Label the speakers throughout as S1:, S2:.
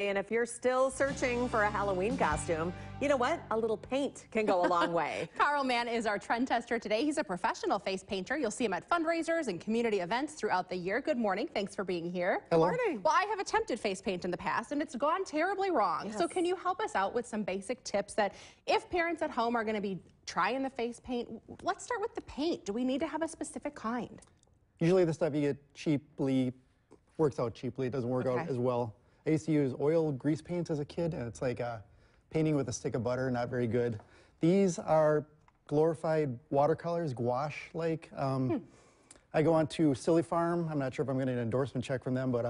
S1: And if you're still searching for a Halloween costume, you know what? A little paint can go a long way.
S2: Carl Mann is our trend tester today. He's a professional face painter. You'll see him at fundraisers and community events throughout the year. Good morning. Thanks for being here.
S3: Hello.
S1: Good morning.
S2: Well, I have attempted face paint in the past, and it's gone terribly wrong.
S1: Yes.
S2: So can you help us out with some basic tips that if parents at home are going to be trying the face paint, let's start with the paint. Do we need to have a specific kind?
S3: Usually the stuff you get cheaply works out cheaply. It doesn't work out as well. I used to use oil grease paints as a kid, and it's like painting with a stick of butter, not very good. These are glorified watercolors, gouache-like. I go on to Silly Farm. I'm not sure if I'm getting an endorsement check from them, but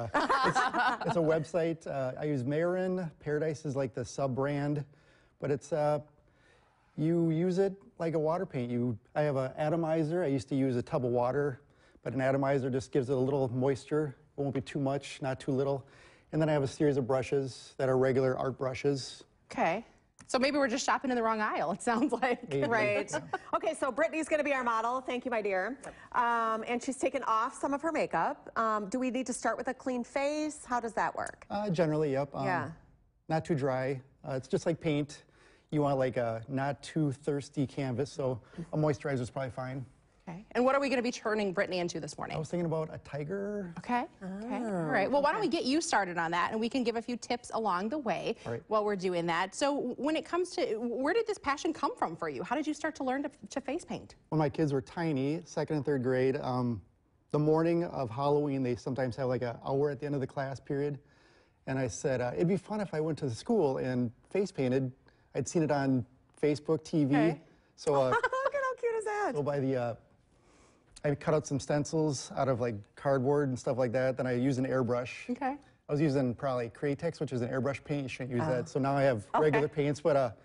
S3: it's a website. I use Marin. Paradise is like the sub-brand, but it's you use it like a water paint. I have an atomizer. I used to use a tub of water, but an atomizer just gives it a little moisture. It won't be too much, not too little. And then I have a series of brushes that are regular art brushes.
S2: Okay. So maybe we're just shopping in the wrong aisle, it sounds like.
S1: Right. Okay, so Brittany's going to be our model. Thank you, my dear. And she's taken off some of her makeup. Do we need to start with a clean face? How does that work?
S3: Generally, yep.
S1: Yeah.
S3: Not too dry. It's just like paint. You want like a not too thirsty canvas, so a moisturizer is probably fine.
S2: Okay. And what are we going to be turning Brittany into this morning?
S3: I was thinking about a tiger.
S2: Okay. Okay. All right. Well, why don't we get you started on that, and we can give a few tips along the way while we're doing that. So when it comes to, where did this passion come from for you? How did you start to learn to face paint?
S3: When my kids were tiny, 2nd and 3rd grade, the morning of Halloween, they sometimes have like an hour at the end of the class period. And I said, it'd be fun if I went to the school and face painted. I'd seen it on Facebook, TV.
S1: Okay.
S3: So
S1: Look at how cute is that?
S3: so by the I cut out some stencils out of like cardboard and stuff like that. Then I used an airbrush.
S2: Okay.
S3: I was using probably Cratex, which is an airbrush paint. You shouldn't use that. So now I have regular paints. But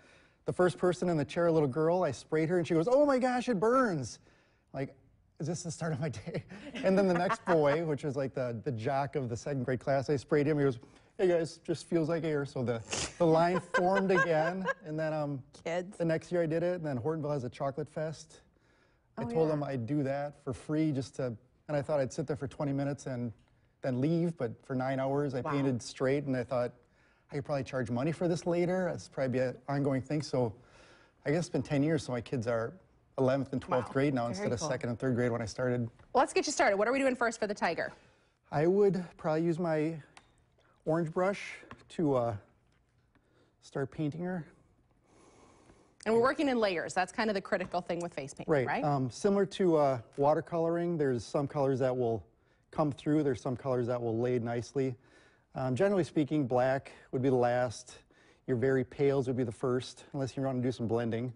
S3: the first person in the chair, a little girl, I sprayed her and she goes, "Oh my gosh, it burns." Like, is this the start of my day? And then the next boy, which was like the jock of the 2nd grade class, I sprayed him. He goes, "Hey guys, just feels like air." So the line formed again. And then
S2: Kids.
S3: the next year I did it. And then Hortonville has a chocolate fest. I told them I'd do that for free and I thought I'd sit there for 20 minutes and then leave, but for 9 hours I painted straight, and I thought I could probably charge money for this later. It's probably be an ongoing thing. So I guess it's been 10 years, so my kids are 11th and 12th grade now instead of 2nd and 3rd grade when I started.
S2: Well, let's get you started. What are we doing first for the tiger?
S3: I would probably use my orange brush to start painting her.
S2: And we're working in layers. That's kind of the critical thing with face painting, right?
S3: Similar to watercoloring, there's some colors that will come through. There's some colors that will lay nicely. Generally speaking, black would be the last. Your very pales would be the first, unless you want to do some blending.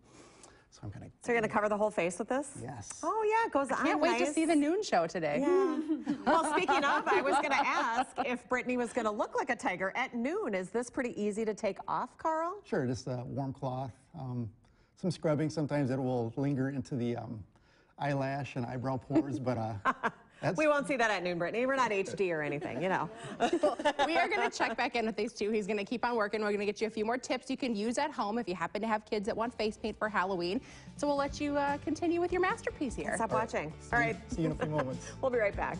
S3: So I'm gonna.
S1: So you're going to cover the whole face with this?
S3: Yes.
S1: Oh, yeah, it goes on.
S2: Can't wait to see the noon show today.
S1: Yeah. Well, speaking of, I was going to ask if Brittany was going to look like a tiger at noon. Is this pretty easy to take off, Carl?
S3: Sure, just a warm cloth. Some scrubbing. Sometimes it will linger into the eyelash and eyebrow pores, but
S1: we won't see that at noon, Brittany. We're not HD or anything, you know.
S2: We are going to check back in with these two. He's going to keep on working. We're going to get you a few more tips you can use at home if you happen to have kids that want face paint for Halloween. So we'll let you continue with your masterpiece here.
S1: Stop watching. All right.
S3: See you in a few moments.
S1: We'll be right back.